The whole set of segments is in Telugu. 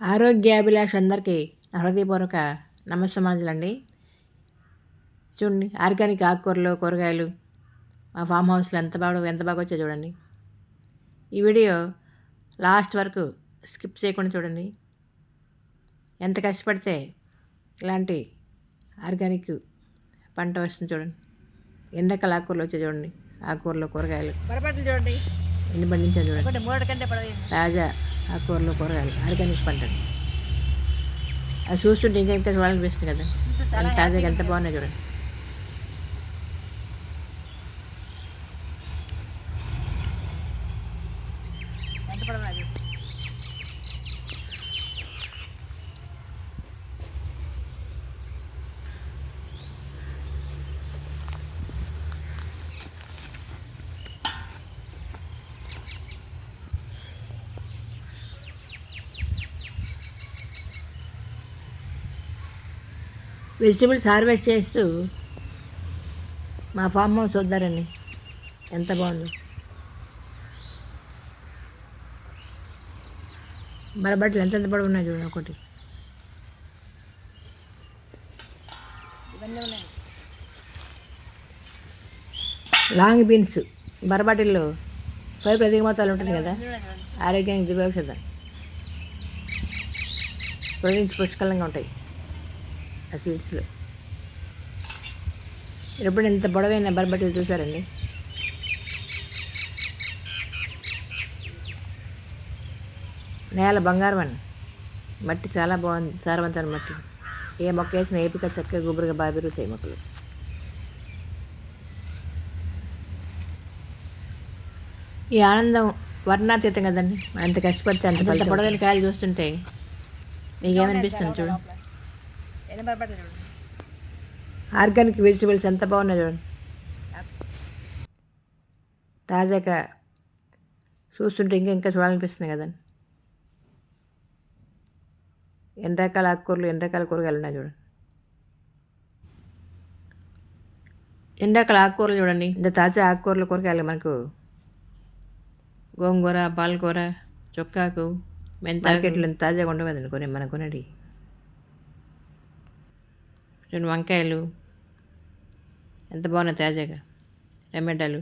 ఆరోగ్యాభిలాష అందరికీ హృదయపూర్వక నమస్సమాంజలండి. చూడండి, ఆర్గానిక్ ఆకుకూరలు, కూరగాయలు మా ఫామ్ హౌస్లో ఎంత బాగా వచ్చాయో చూడండి. ఈ వీడియో లాస్ట్ వరకు స్కిప్ చేయకుండా చూడండి. ఎంత కష్టపడితే ఇలాంటి ఆర్గానిక్ పంట వస్తుంది చూడండి. ఎన్ని రకాల ఆకుకూరలు వచ్చాయి చూడండి. ఆకుకూరలు, కూరగాయలు పొరపాట్లు చూడండి, ఎన్ని పండించాను చూడండి. 3 కంటే తాజా ఆకుకూరలు, కూరగాయలు, ఆర్గానిక్ పంట. అది చూస్తుంటే ఇంకా చూడాలనిపిస్తుంది కదా. ఎంత తాజాగా ఎంత బాగున్నాయి చూడండి. వెజిటబుల్స్ హార్వెస్ట్ చేస్తూ మా ఫామ్ హౌస్ వద్దారండి, ఎంత బాగుందో. బరబట్టలు ఎంత పొడవు ఉన్నాయి చూడండి. ఒకటి లాంగ్ బీన్స్ బరబాటిల్లో ఫైబర్ అధిక మొత్తాలు ఉంటుంది కదా. ఆరోగ్యానికి దివ్యౌషధం, ప్రోటీన్స్ పుష్కలంగా ఉంటాయి ఆ సీడ్స్లో. ఎప్పుడు ఎంత పొడవైన బరబట్టలు చూసారండి. నేల బంగారం అని, మట్టి చాలా బాగుంది, సారవంతమైన మట్టి. ఏ మొక్క వేసిన ఏపిక చక్కగా గుబురుగా బాగా పెరుగుతాయి మొక్కలు. ఈ ఆనందం వర్ణాతీతం కదండి. అంత కష్టపడితే అంత పొడవైన కాయలు చూస్తుంటే మీకు ఏమనిపిస్తుంది చూడండి. ఆర్గానిక్ వెజిటబుల్స్ ఎంత బాగున్నాయి చూడండి. తాజాగా చూస్తుంటే ఇంకా చూడాలనిపిస్తుంది కదండి. ఎన్ని రకాల ఆకుకూరలు, ఎన్ని రకాల కూరగాయలు ఉన్నాయి చూడండి. ఎన్ని రకాల ఆకుకూరలు చూడండి. ఇంత తాజా ఆకుకూరలు, కూరగాయలు మనకు గోంగూర, పాలకూర, చొక్కాకు, మెంతాకెట్లు ఎంత తాజాగా ఉండవు కదండి మనం కొనేది. రెండు వంకాయలు ఎంత బాగున్నాయి తాజాగా. టమాటాలు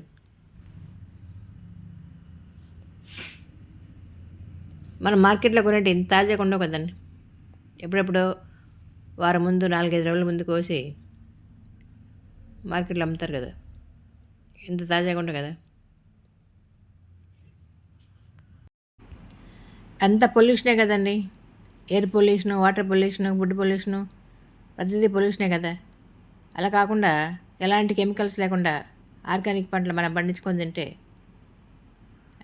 మనం మార్కెట్లో కొనేటి ఇంత తాజాగా ఉండవు కదండి. ఎప్పుడెప్పుడో వారం ముందు, 4-5 రోజుల ముందు కోసి మార్కెట్లో అమ్ముతారు కదా. ఎంత తాజాగా ఉండవు కదా. అంత పొల్యూషనే కదండి. Air pollution, water pollution, food pollution, ప్రతిదీ పొల్యూషనే కదా. అలా కాకుండా ఎలాంటి కెమికల్స్ లేకుండా ఆర్గానిక్ పంటలు మనం పండించుకొని తింటే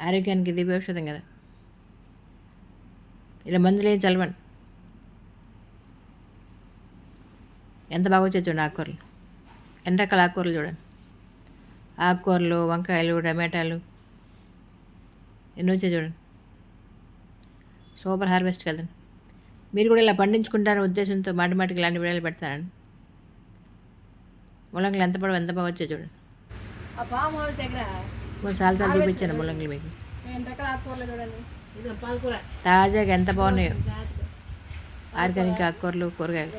ఆరోగ్యానికి దివ్యౌషధం కదా. ఇలా మందులు ఏం చలవని ఎంత బాగా వచ్చాయి చూడండి ఆకుకూరలు. ఎన్ని రకాల ఆకుకూరలు చూడండి. ఆకుకూరలు, వంకాయలు, టమాటాలు ఎన్ని వచ్చాయి చూడండి. సూపర్ హార్వెస్ట్ కదండి. మీరు కూడా ఇలా పండించుకుంటారనే ఉద్దేశంతో మాటికి ఇలాంటి వీడియోలు పెడతానండి. ముల్లంగిలు ఎంత బాగా వచ్చాయి చూడండి. చాలా చూపించాను ముల్లంగిలు మీకు. తాజాగా ఎంత బాగున్నాయో ఆర్గానిక్ ఆకుకూరలు, కూరగాయలు.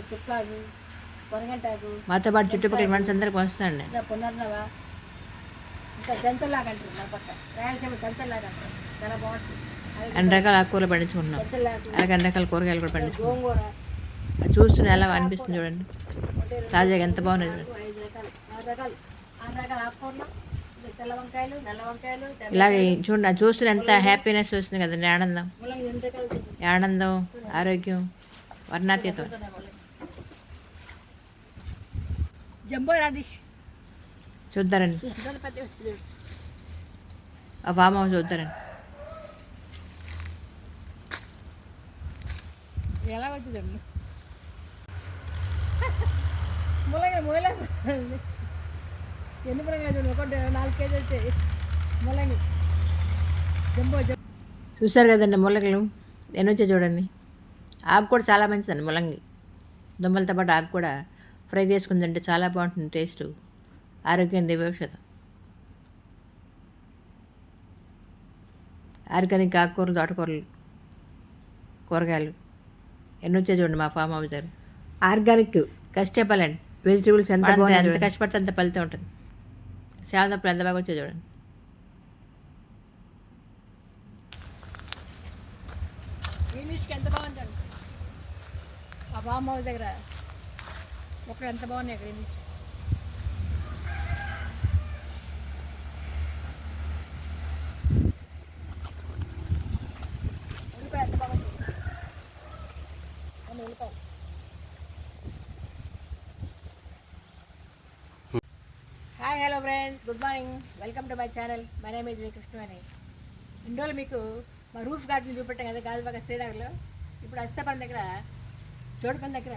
మాతో పాటు చుట్టుపక్కల మనిషి అందరికి వస్తాండి. అన్ని రకాల ఆకుకూరలు పండించుకుంటున్నాం, అలాగే అన్ని రకాల కూరగాయలు కూడా పండించుకుంటున్నాం. అది చూస్తూనే ఎలా అనిపిస్తుంది చూడండి. తాజాగా ఎంత బాగున్నాయి చూడండి. ఇలాగే చూడండి, అది చూస్తూనే ఎంత హ్యాపీనెస్ వస్తుంది కదండి. ఆనందం, ఆరోగ్యం వర్ణాతీతం. చూద్దారండి ఆ ఫామ్ హౌస్, చూద్దారండి ఎలా వచ్చిందండి. ముల్లంగి ఎన్ని ముల్లంగి చూడండి. ఒకటి 4 కేజీలు వచ్చాయి ముల్లంగి. చూసారు కదండి ముల్లంగిలు ఎన్ని వచ్చాయి చూడండి. ఆకు కూడా చాలా మంచిదండి ముల్లంగి. దుంపలతో పాటు ఆకు కూడా ఫ్రై చేసుకుని తింటే చాలా బాగుంటుంది టేస్ట్. ఆరోగ్యం దివ్యౌషధం. ఆర్గానిక్ ఆకుకూరలు, తోటకూరలు, కూరగాయలు ఎన్ని వచ్చాయి చూడండి మా ఫామ్ హౌస్ దగ్గర. ఆర్గానిక్ కష్టపల్ అండ్ వెజిటేబుల్స్ ఎంత బాగుంది, ఎంత కష్టపడితే అంత ఫలితం ఉంటుంది. శావదప్పులు ఎంత బాగా వచ్చాయి చూడండి. గ్రీనిష్కి ఎంత బాగుందండి ఆ ఫామ్ హౌస్ దగ్గర మొక్కలు ఎంత బాగున్నాయి. గ్రీనిష్ ఉల్లిపాయ ఎంత బాగా వచ్చింది. ఉల్లిపాయ hi hello friends, good morning, welcome to my channel. My name is V Krishnaveni. ఇన్ని రోజులు మీకు మా రూఫ్ గార్డెన్ చూపెట్టాం కదా గాజువాక శ్రీనగర్లో. ఇప్పుడు అస్సాపల్లి దగ్గర చోటుపల్లి దగ్గర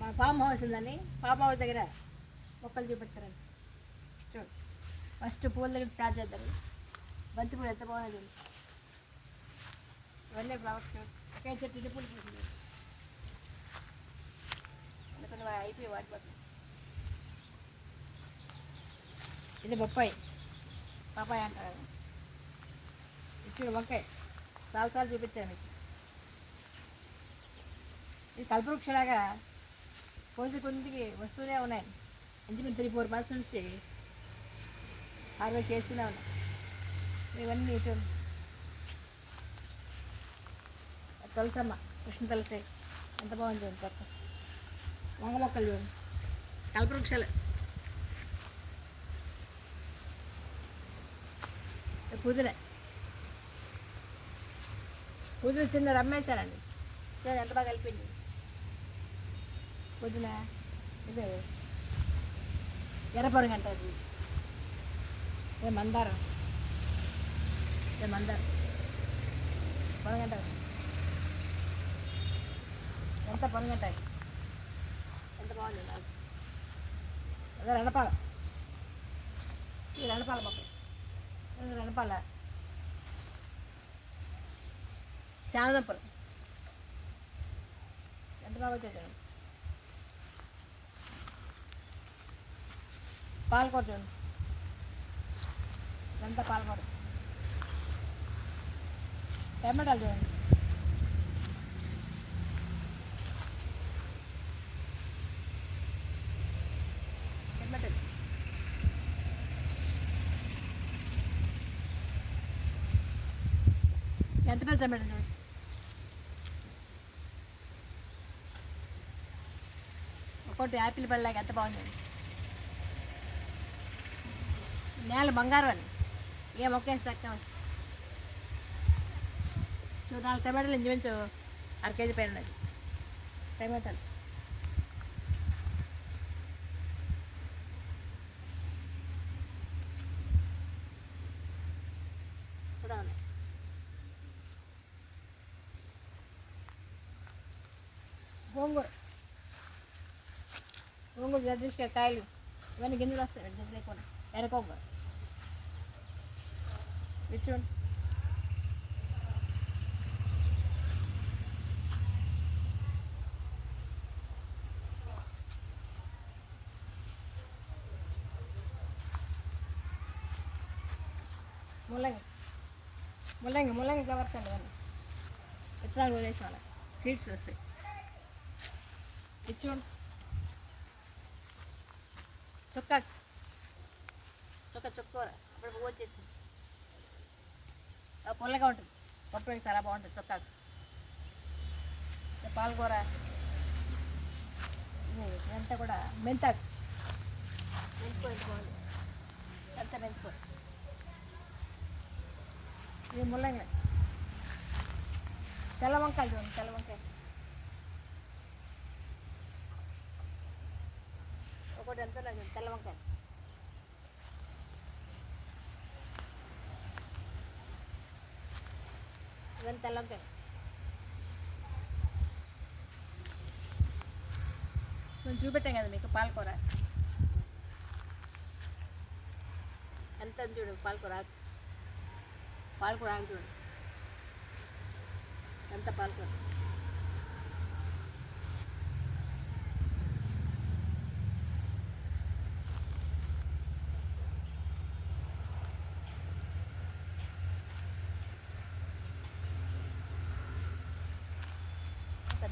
మా ఫామ్ హౌస్ ఉందని, ఫామ్ హౌస్ దగ్గర మొక్కలు చూపెడతారండి. చూడు, ఫస్ట్ పూల దగ్గర స్టార్ట్ చేద్దాం. బంతి పూలు ఎంత బాగున్నాయి చూడండి. ఇవన్నీ ఫ్లవర్స్ ఒకే చెట్టు ఇది పూలు పూసింది. అందుకని అయిపోయి వాడిపోతుంది. ఇది బొప్పాయి, పాపాయ అంటారు. ఇప్పుడు వంకాయ సాలు చూపించాను మీకు. ఇది కల్పవృక్షలాగా కోసి కొందికి వస్తూనే ఉన్నాయి. ఇంచుమించు 3-4 months నుంచి హార్వెస్ట్ చేస్తూనే ఉన్నాయి. ఇవన్నీ చూడండి, తులసమ్మ, కృష్ణ తులసి ఎంత బాగుంది చూడండి. పక్క వంగ మొక్కలు చూడండి, కల్పవృక్షాలు. పుదీనా చిన్న రమ్మేశానండి. చూడండి ఎంత బాగా కలిపింది పుదీనా. ఇది ఎర్రపొరంగ అంటారు. ఇది మందారం, పొరంగంటారు. ఎంత పొరంగంటాయి, ఎంత బాగుంది. నాకు అదే రణపాల, ఇది రణపాల మొక్క. రణపాల శామదంపలు ఎంత బాగా వచ్చాయి. పాలకూర చూడండి, ఎంత పాలకూర. టమాటాలు చూడండి, టమాటాలు ఎంత పెద్ద టమాటా చూడండి. ఒకటి యాపిల్ పళ్ళలాగా ఎంత బాగుంది. నేల బంగారం అని ఏ మొక్క వేసి చక్కగా చూడు. 4 టమాటాలు ఇంచుమించు 1/2 kg పైన ఉన్నది. టమాటాలు చూడాలి. గోంగూర జడ్జిస్కాయ కాయలు ఇవన్నీ గింజలు వస్తాయి. జడ్జి లేకుండా ఎర్రగోంగూర చూడండి. ముల్లంగి ఫ్లవర్స్ అండి. ఇవన్నీ విత్తనాలు వదిలేసి వాళ్ళ సీడ్స్ వస్తాయి. ఇది చూడండి, చుక్కూర అప్పుడు పువ్వు వచ్చేసింది. పుల్లగా ఉంటుంది, పప్పు వేసి చాలా బాగుంటుంది. చొక్కాకు పాలకూర ఇదంతా కూడా మెంతాకు, బాగుంది. అంతా మెంతుకూర. ఇది ముల్లంగి, తెల్ల వంకాయలు చూడండి. తెల్ల వంకాయ ఒకటి ఎంత తెల్ల వంకాయ. ఇవన్నీ తెల్ల వంకాయ. నేను చూపెట్టాం కదా మీకు పాలకూర ఎంత చూడు. పాలకూర ఆకు చూడు ఎంత పాలకూర.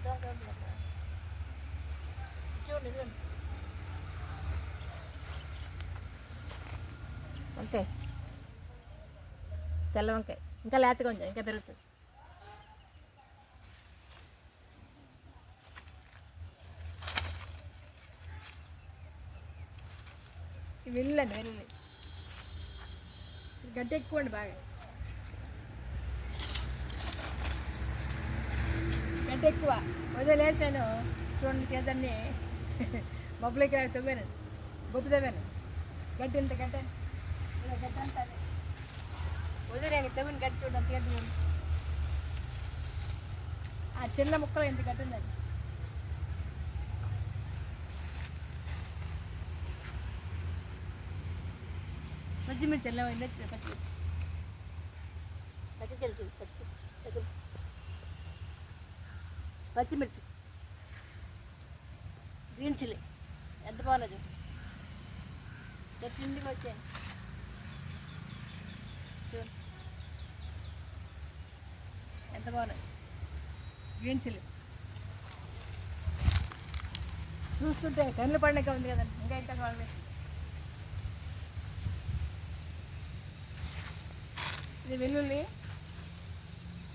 చూడండి చూడండి వంకాయ, తెల్ల వంకాయ ఇంకా లేతగా కొంచెం ఇంకా పెరుగుతుంది. వెల్లుల్లి వెల్లుల్లి గడ్డ ఎక్కువ అండి, బాగా గడ్డ ఎక్కువ. వదిలేసాను చూడండి కేదాన్ని మబ్బులకి తవ్వాను, గొప్ప తవ్వాను. గడ్డి ఇంత గడ్డ ఇలా గడ్డ అంతా వదిలేను తవ్విన గడ్డి చూడండి గడ్డి. ఆ చిన్న ముక్కలు ఇంత గడ్డి ఉందండి. పచ్చిమిర్చి ఎలా అయింది, పచ్చిమిర్చి పచ్చిమిర్చి గ్రీన్ చిల్లీ ఎంత బాగున్నది. చెట్టు ఇంటికి వచ్చాయి చూడండి ఎంత బాగున్నది గ్రీన్ చిల్లీ. చూస్తుంటే కళ్ళు పండుగ ఉంది కదండి. ఇంకా ఇంకా కావాలి. ఇది వెల్లుల్లి,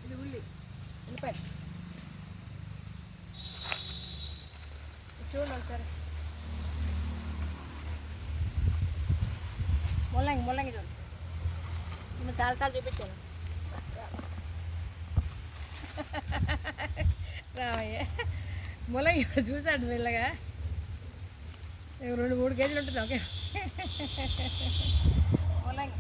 ఇది ఉల్లి, ఉల్లిపాయలు చూడండి ఒకసారి. ముల్లంగి ముల్లంగి చూడండి, నేను చాలా చూపించాను. రామయ్య ముల్లంగి చూసాడు మెల్లగా. 2-3 కేజీలు ఉంటుంది ఓకే ముల్లంగి.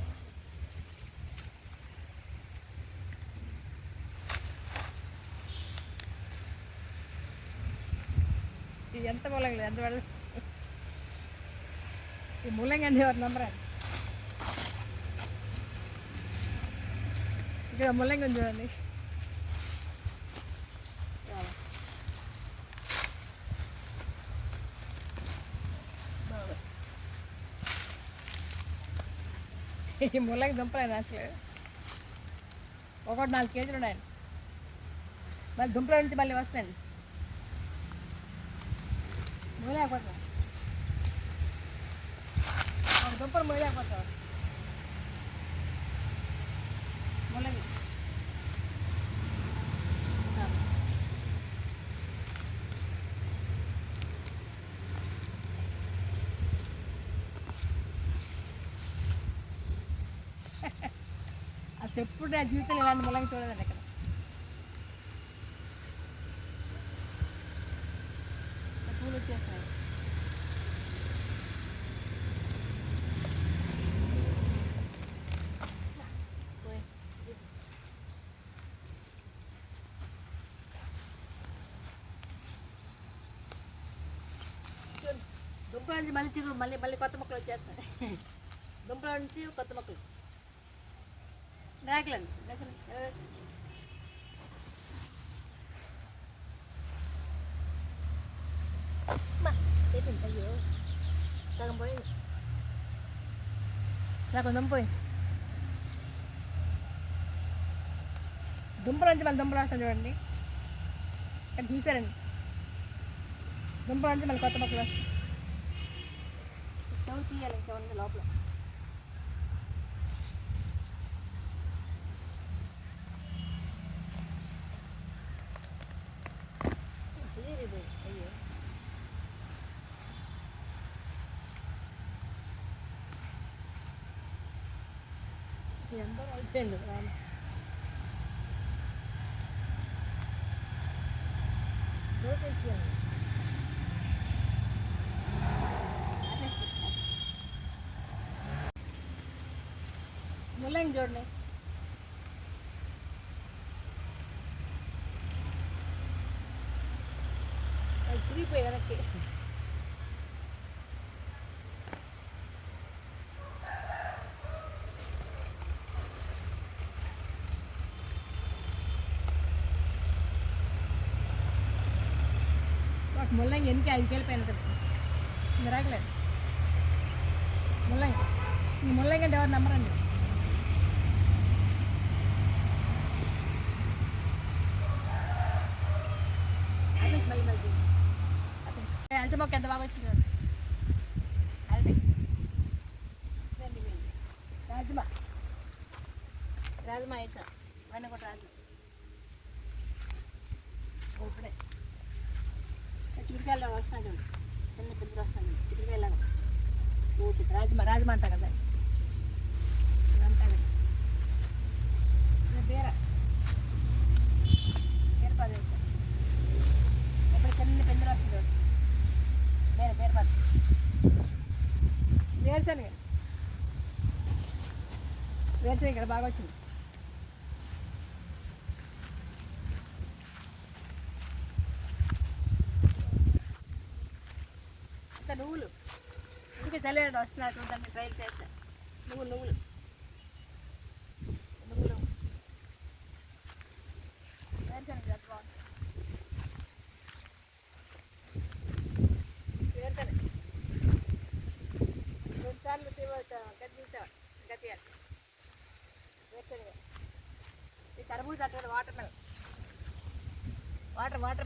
ఇది ఎంత ముల్లంగి ఎంత పడదు. ఈ ముల్లంగి అండి ఎవరు నమ్మరా. ఇక్కడ ముల్లంగి ఉంది చూడండి. ఈ ముల్లంగి దుంపలేను అసలు. ఒకటి 4 కేజీలు ఉన్నాయండి. మళ్ళీ దుంపల నుంచి మళ్ళీ వస్తాయండి. మొయలేకపోతాం, ఒక దుంపలు మొయలేకపోతాం. ముల్లంగి అసలు ఎప్పుడు నా జీవితంలో ఇలాంటి ముల్లంగి చూడదండి. ఇక్కడ పూలు వచ్చేస్తున్నాయి. దుంపల నుంచి మళ్ళీ చిగురు మళ్ళీ మళ్ళీ కొత్త మొక్కలు వచ్చేస్తాయి. దుంపల నుంచి కొత్త మొక్కలు రేకలండి రేకలు. అయ్యో సగం పోయింది, సగం దుంప పోయింది. దుంపల నుంచి మళ్ళీ దుంపలు వస్తాను చూడండి. ఇక్కడ చూసారండి, దుంపల నుంచి మళ్ళీ కొత్త మొక్కలు వస్తాయి. స్టవ్ తీయాలి ఇంకా ఉంది లోపల. అయ్యో ఎంత అయిపోయింది. ముల్లంగి చూడండి, అది తిరిగిపోయి వెనక్కి. ఒక ముల్లంగి ఎనికి 5 కేలు పైన మీరు రాగలేదు. ముల్లంగి ఈ ముల్లంగి అంటే ఎవరు నమ్మరండి. అరటి మొక్క ఎంత బాగా వచ్చింది చూడండి. అరటి రాజమా రాజమా వేసాం ఇవన్నీ కూడా రాజమా ఇప్పుడే చిక్కుడుకాయలు వస్తున్నాయి చూడండి. చిన్న పెద్దలు వస్తాను చిక్కుడుకాయలాగా ఊటి రాజమా రాజమా అంటా కదా ఇదంతా బీర బీరపాదు వేస్తాం ఇప్పుడు చిన్న పెద్దలు వస్తుంది చూడండి. బీరపాదు వేరుశనగ వేరుశనగ ఇక్కడ బాగా వచ్చింది. ఇంకా నువ్వులు ఇంకా చలివేట వస్తున్నా చూద్దాం ట్రైల్ చేస్తా. నువ్వులు నువ్వులు నువ్వులు వేరుశనగ ఎంత బాగుంది. వేరుశనగ 2 సార్లు గది తీసావా గతియాలి. వేరుశనగ ఈ కర్బూజా అట్లా వాటర్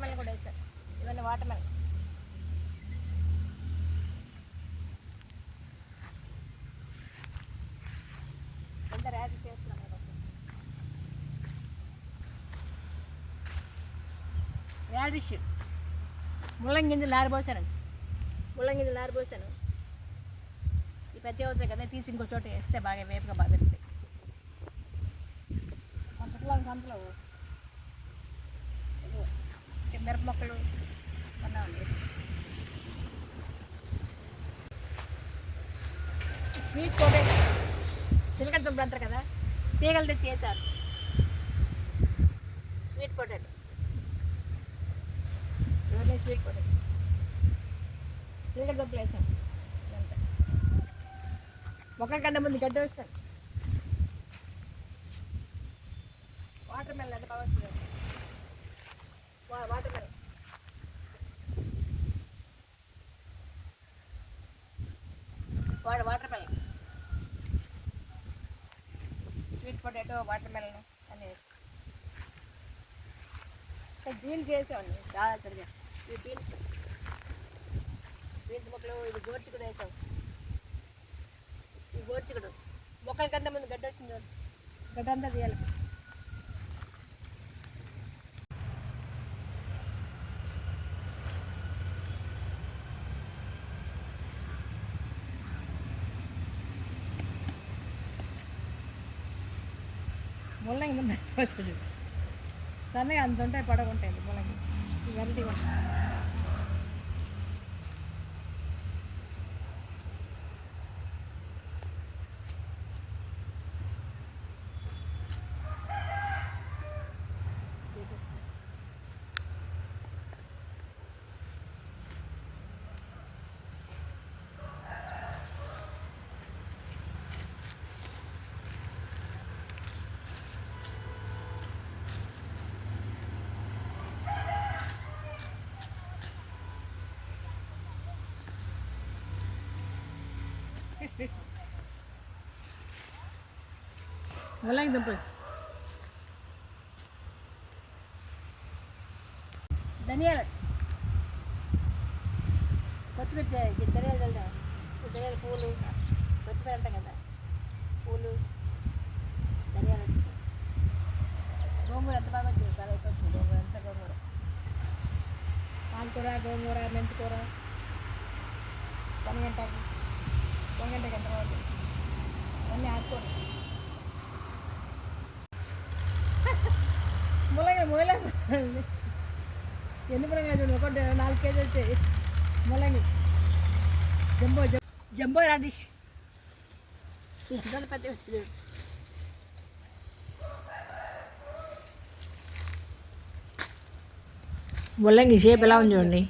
మెలన్ కూడా వేసాను. ఇవన్నీ వాటర్ మెలన్ ఎంత ర్యాడ్ చేస్తున్నాం. రాడిష్ ముల్లంగింజలు ఆరిపోసానండి. ముల్లంగింజలు ఆరిపోసాను. ఈ పెద్ద అవుతాయి కదా తీసి ఇంకో చోట వేస్తే బాగా వేపుగా బాగా పెరుగుతాయి. మన చుట్టుపక్కల సంతలో మిరప మొక్కలు కొన్నామండి. స్వీట్ పొటాటో సిలికట్ దుంపలు అంటారు కదా తీగలు తెచ్చి వేసారు. స్వీట్ పొటాటో ఇవన్నీ స్వీట్ పొటాటో సిలికట్ దుంపలు వేసాను. ఇదంతా మొక్కల కంటే ముందు గడ్డ వేస్తాను. వాటర్ మెలన్ ఎంత బాగా వస్తుంది. Water melon water melon sweet potato water melon అని బీన్స్ వేసామండి చాలా సరిగా. ఈ బీన్స్ మొక్కలు ఇది గోర్చికుడు వేసాం. ఈ గోర్చికుడు మొక్కల కంటే ముందు గడ్డ వచ్చింది. గడ్డ అంతా తీయాలి. ముల్లంగి వచ్చి సన్నగా అంత ఉంటాయి పడకుంటాయి ముల్లంగి వెరైటీ ఉంటాయి. ముల్లంగి దుంపలు ధనియాలు కొత్తిమీర ధనియాలు చల్దాం. ధనియాల పూలు కొత్తిమీర అంటాం కదా పూలు ధనియాలు వచ్చింది. గోంగూర ఎంత బాగా వచ్చింది. చాలా ఎక్కువ వచ్చింది గోంగూర. ఎంత గోంగూర పాలకూర గోంగూర మెంతికూర పొనగంటాకు ఎంత బాగుంటుంది. అన్నీ ఆకుకూర ముల్లంగి ఎన్ని ముల్లంగి చూడండి. ఒకటి 4 కేజీలు వచ్చాయి ముల్లంగి. జంబో రాడిష్ పెద్ద వస్తుంది. ముల్లంగి షేప్ ఎలా ఉంది చూడండి.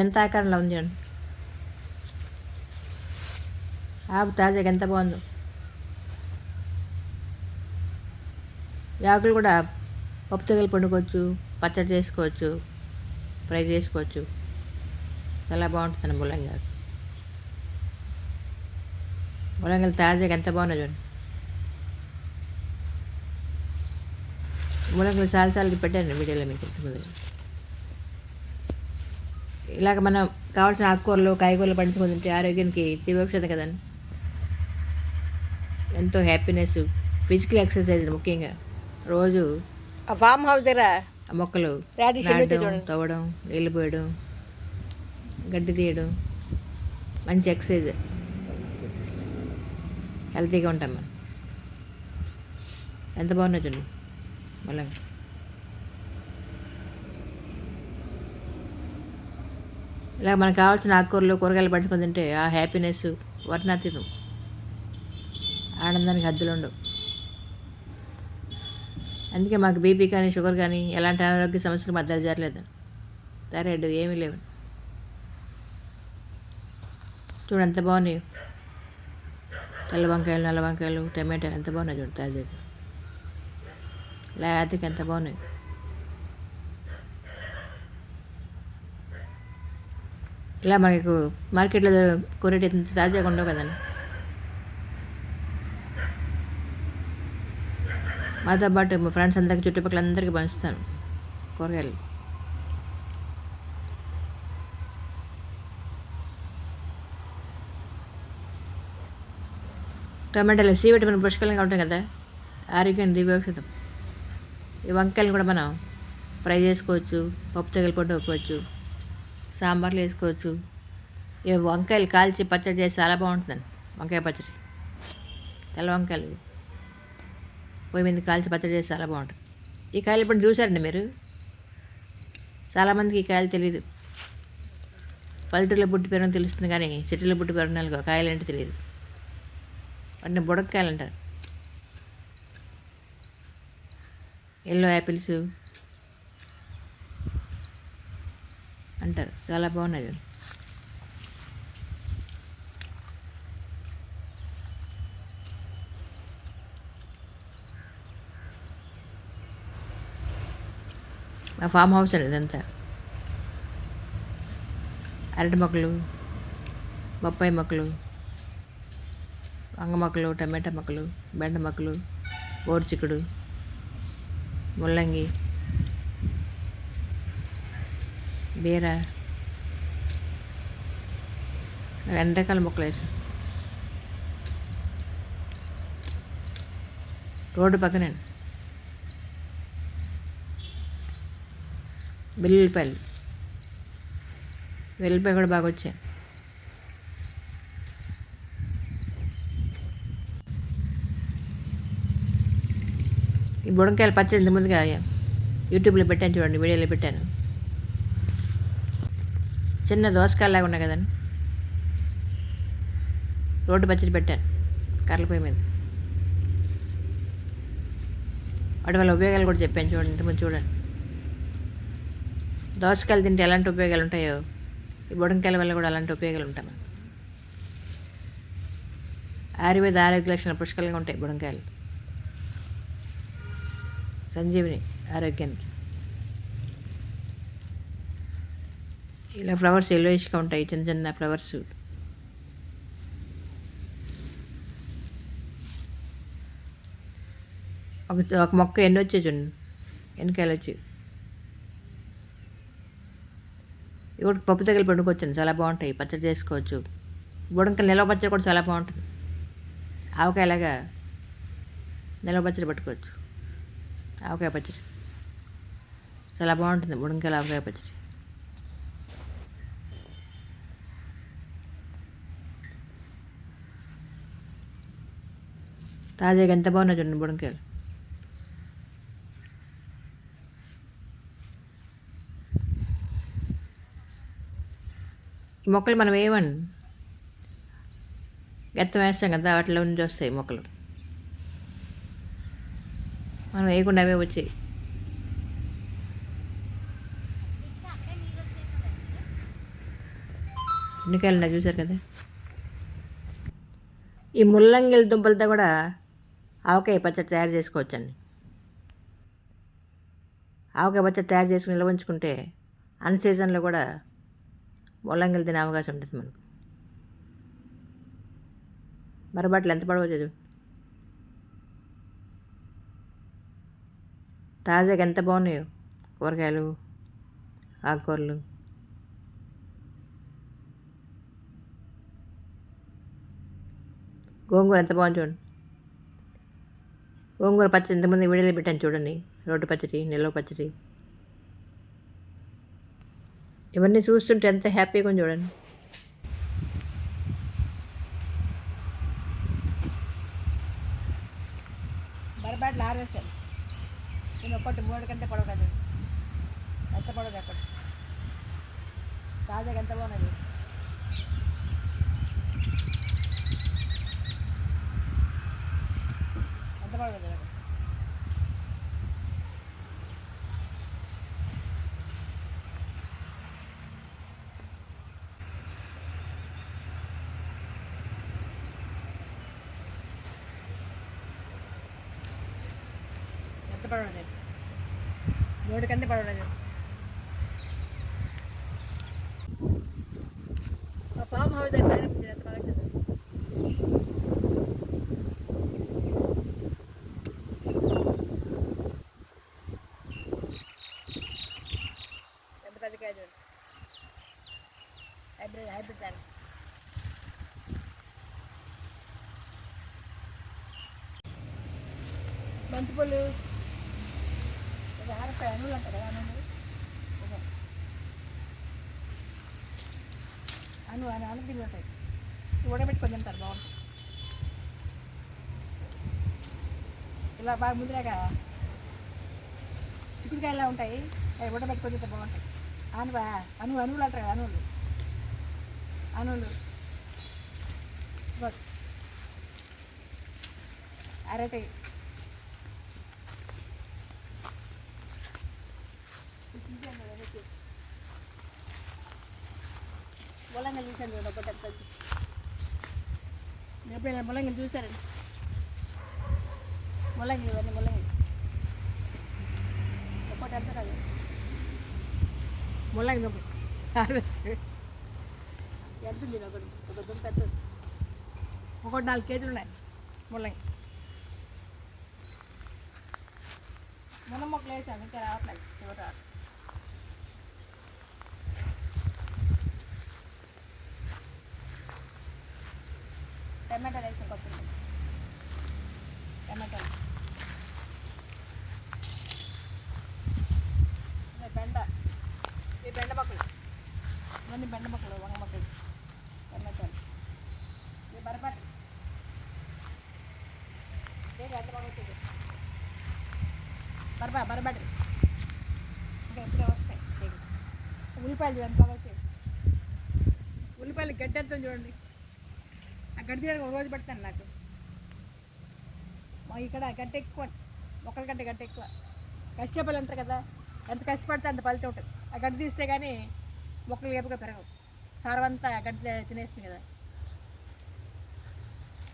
వింత ఆకారంలో ఉంది చూడండి. ఆకు తాజాగా ఎంత బాగుందో. ఆకులు కూడా పప్పు తగలు పండుకోవచ్చు, పచ్చడి చేసుకోవచ్చు, ఫ్రై చేసుకోవచ్చు. చాలా బాగుంటుంది ముల్లంగి ఆకు. ముల్లంగిలు తాజాగా ఎంత బాగున్నాయి చూడండి. ముల్లంగిలు చాలా పెట్టాను వీడియోలో మీకు. ఇలాగ మనం కావాల్సిన ఆకుకూరలు కాయగూరలు పండించుకొని తింటే ఆరోగ్యానికి దివ్యౌషధం కదండి. ఎంతో హ్యాపీనెస్, ఫిజికల్ ఎక్సర్సైజ్ ముఖ్యంగా రోజు ఆ ఫామ్ హౌస్ దగ్గర ఆ మొక్కలు రాడిష్ ఎన్ని వచ్చాయి నాటడం, చూడండి. తవ్వడం, నీళ్ళు పోయడం, గడ్డి తీయడం మంచి ఎక్సర్సైజ్. హెల్తీగా ఉంటాం మనం. ఎంత బాగున్నా చూడండి మళ్ళీ. ఇలా మనకు కావాల్సిన ఆకుకూరలు కూరగాయలు పండించుకొని తింటే ఆ హ్యాపీనెస్ వర్ణాతీతం. ఆనందానికి హద్దులు ఉండవు. అందుకే మాకు బీపీ కానీ షుగర్ కానీ ఎలాంటి అనారోగ్య సమస్యలు మధ్య జరలేదు. థైరాయిడ్ ఏమీ లేవు. చూడు ఎంత బాగున్నాయి. తెల్ల వంకాయలు, నల్ల వంకాయలు, టమాటాలు ఎంత బాగున్నాయి చూడు. తాజాగా లేతకి ఎంత బాగున్నాయి. ఇలా మనకు మార్కెట్లో కొనేటి ఎంత తాజాగా ఉండవు కదండి. మాతో పాటు మా ఫ్రెండ్స్ అందరికి, చుట్టుపక్కల అందరికీ పంచుతాను కూరగాయలు. టమాటాలు సి విటమిన్ పుష్కలంగా ఉంటాయి కదా, ఆరోగ్యానికి దివ్యౌషధం. ఈ వంకాయలు కూడా మనం ఫ్రై చేసుకోవచ్చు, పప్పు తగిలిపోటు వేసుకోవచ్చు, సాంబార్లు వేసుకోవచ్చు. ఈ వంకాయలు కాల్చి పచ్చడి చేసి చాలా బాగుంటుందండి. వంకాయ పచ్చడి, తెల్ల వంకాయలు పొయ్యి మీద కాల్చి పచ్చడి చేసి చాలా బాగుంటుంది. ఈ కాయలు ఇప్పుడు చూసారండి మీరు. చాలామందికి ఈ కాయలు తెలియదు. పల్లెటూరులో పుట్టి పెరగని తెలుస్తుంది కానీ సిటీలో పుట్టి పెరగనాలకు కాయలు అంటే తెలియదు. వాటిని బుడక్కాయలు అంటారు. ఎల్లో యాపిల్స్ అంటారు. చాలా బాగున్నాయి. మా ఫామ్ హౌస్ అండి ఇదంతా. అరటి మొక్కలు, బొప్పాయి మొక్కలు, వంగ మొక్కలు, టమాటా మొక్కలు, బెండ మొక్కలు, గోరుచిక్కుడు, ముల్లంగి, బీర, అన్ని రకాల మొక్కలు వేసాం. రోడ్డు పక్కనే వెల్లుల్లిపాయలు, వెల్లుల్లిపాయ కూడా బాగా వచ్చాయి. ఈ బుడంకాయల పచ్చడి ఇంత ముందుగా యూట్యూబ్లో పెట్టాను చూడండి, వీడియోలో పెట్టాను. చిన్న దోసకాయలాగా ఉన్నాయి కదండి, రోడ్డు పచ్చడి పెట్టాను కర్రలపొయ్యి మీద. వాటి వల్ల ఉపయోగాలు కూడా చెప్పాను చూడండి, ఇంతకుముందు చూడండి. దోసకాయలు తింటే ఎలాంటి ఉపయోగాలు ఉంటాయో ఈ బుడంకాయల వల్ల కూడా అలాంటి ఉపయోగాలు ఉంటాయి. ఆయుర్వేద ఆరోగ్య లక్షణాలు పుష్కలంగా ఉంటాయి బుడంకాయలు. సంజీవిని ఆరోగ్యానికి. ఇలా ఫ్లవర్స్ ఎల్లోయిష్గా ఉంటాయి, చిన్న చిన్న ఫ్లవర్స్. ఒక మొక్క ఎన్ని వచ్చాయి చూడండి, ఎన్నికాయలు వచ్చాయి. ఇవి పప్పు తగిలి పండుకోవచ్చండి, చాలా బాగుంటాయి. పచ్చడి చేసుకోవచ్చు. బుడంకాయలు నిలవ పచ్చడి కూడా చాలా బాగుంటుంది. ఆవకాయలాగా నిలవ పచ్చడి పట్టుకోవచ్చు. ఆవకాయ పచ్చడి చాలా బాగుంటుంది. బుడంకాయలు ఆవకాయ పచ్చడి తాజాగా ఎంత బాగున్నాయి చూడండి బుడంకాయలు. ఈ మొక్కలు మనం ఏమని గెత్తం వేస్తాం కదా, వాటిలో నుంచి వస్తాయి మొక్కలు. మనం వేయకుండా అవే వచ్చాయి. ఎన్నికాయలు ఉన్నాయి చూసారు కదా. ఈ ముల్లంగిల దుంపలతో కూడా ఆవకాయ పచ్చడి తయారు చేసుకోవచ్చండి. ఆవకాయ పచ్చడి తయారు చేసుకుని నిల్వ ఉంచుకుంటే అన్ సీజన్లో కూడా ముల్లంగిలు తినే అవకాశం ఉంటుంది మనకు. మరబాట్లు ఎంత పడవచ్చు, తాజాగా ఎంత బాగున్నాయో కూరగాయలు, ఆకుకూరలు. గోంగూర ఎంత బాగుంది చూడండి. గోంగూర పచ్చడి ఇంతమంది వీడియోలో పెట్టాను చూడండి. రోడ్డు పచ్చడి, నిల్వ పచ్చడి, ఇవన్నీ చూస్తుంటే ఎంత హ్యాపీగా ఉంది చూడండి. బరబాట్లు ఆరేసాను. నేను ఒకటి 3 గంటల పొడవు కదా, ఎంత పొడవు అక్కడ తాజాగా ఎంత బాగున్నది. ఎంత పొడవు కదా ఎంత పొడవు 3 గంటల పొడవు. ఆ ఫామ్ హౌస్ దగ్గర ఎంత బాగా వచ్చింది. ఎంత పెద్ద కాయ చూడండి. హైబ్రిడ్ దాని బంతిపూలు ఇది ఆరకాయ అనువులు అంటారు కదా, అనుదిగా ఉంటాయి. ఉడబెట్టుకొని తింటారు, బాగుంటాయి. ఇలా బాగా ముందులాగా చిక్కుడుకాయలా ఉంటాయి, అవి ఉడబెట్టుకొని తింటే బాగుంటాయి. అనువులు అంటారు కదా, అనువులు అరటి ముల్లంగిలు చూసాను చూడండి. ఒకటి ఎంత వచ్చి ఎప్పుడైనా ముల్లంగిలు చూసారండి? ముల్లంగి, ఇవన్నీ ముల్లంగి ఒకటి ఎంత కాదు. ముల్లంగి దుంప హార్వెస్ట్ ఎంత ఉంది? ఒక దుంప ఎంత? ఒకటి 4 కేజీలు ఉన్నాయి ముల్లంగి. మునం మొక్కలు వేసాను, ఇంకా రావట్లేదు. చివరి టమాటాలు వేసాను, కొత్త టమాటాలు, బెండ, ఈ బెండ మొక్కలు, ఇవన్నీ బెండ మొక్కలు, వంగ మొక్కలు, టమాటాలు, ఇది బరపాటు. ఎంత బాగా వచ్చింది బరబాటి. ఇంకా ఎప్పుడే వస్తాయి. ఉల్లిపాయలు చూడండి, బాగా వచ్చాయి. ఉల్లిపాయలు గడ్డి ఎంత చూడండి. ఆ గడ్డి తీయడానికి 1 రోజు పడతాను నాకు. మా ఇక్కడ గడ్డి ఎక్కువ, మొక్కల గడ్డి ఎక్కువ. కష్టపడి అంటారు కదా, ఎంత కష్టపడితే అంత ఫలితం ఉంటుంది. ఆ గడ్డి తీస్తే కానీ మొక్కలు ఏపుగా పెరగవు. సారవంతా గడ్డి తినేస్తుంది కదా.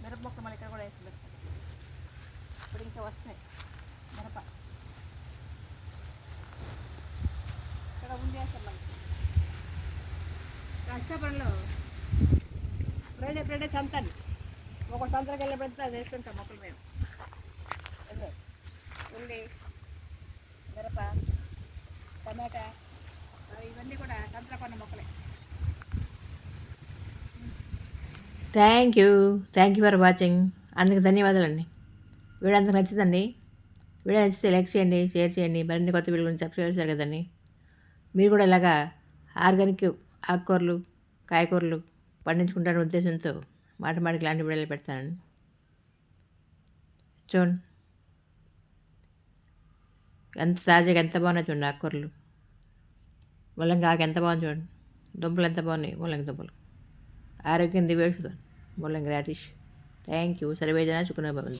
మిరప మొక్కలు మళ్ళీ ఇక్కడ కూడా వేస్తుంది. ఇప్పుడు ఇంకా వస్తున్నాయి మిరప. ఇక్కడ ఉంది వేస్తాం మళ్ళీ. కష్టపడిలో ఫ్రైడే సంతాన్ని ఒక సంతకి వెళ్ళినప్పుడు అది వేస్తుంటాం మొక్కలు మేము. ఉల్లి, మిరప, టమాటా, ఇవన్నీ కూడా సంతలో కొన్న మొక్కలే. Thank you for watching. అందుకు ధన్యవాదాలండి. వీడియో అంతకు నచ్చిందండి. వీడియో నచ్చితే లైక్ చేయండి, షేర్ చేయండి. మరిన్ని కొత్త వీడియో గురించి సబ్స్క్రైబ్ చేశారు కదండి. మీరు కూడా ఇలాగా ఆర్గానిక్ ఆకుకూరలు, కాయకూరలు పండించుకుంటారనే ఉద్దేశంతో మాటికి లాంటి వీడియోలు పెడతానండి. చూడండి ఎంత తాజాగా, ఎంత బాగున్నాయి చూడండి. ఆకుకూరలు, ముల్లంగి ఆకు ఎంత బాగుంది చూడండి. దుంపలు ఎంత బాగున్నాయి, ముల్లంగి దుంపలు. ఆరోగ్యం దివ్యౌషధం, ముల్లంగి రాడిష్. Thank you. సర్వేజన సుఖినో భవంతు.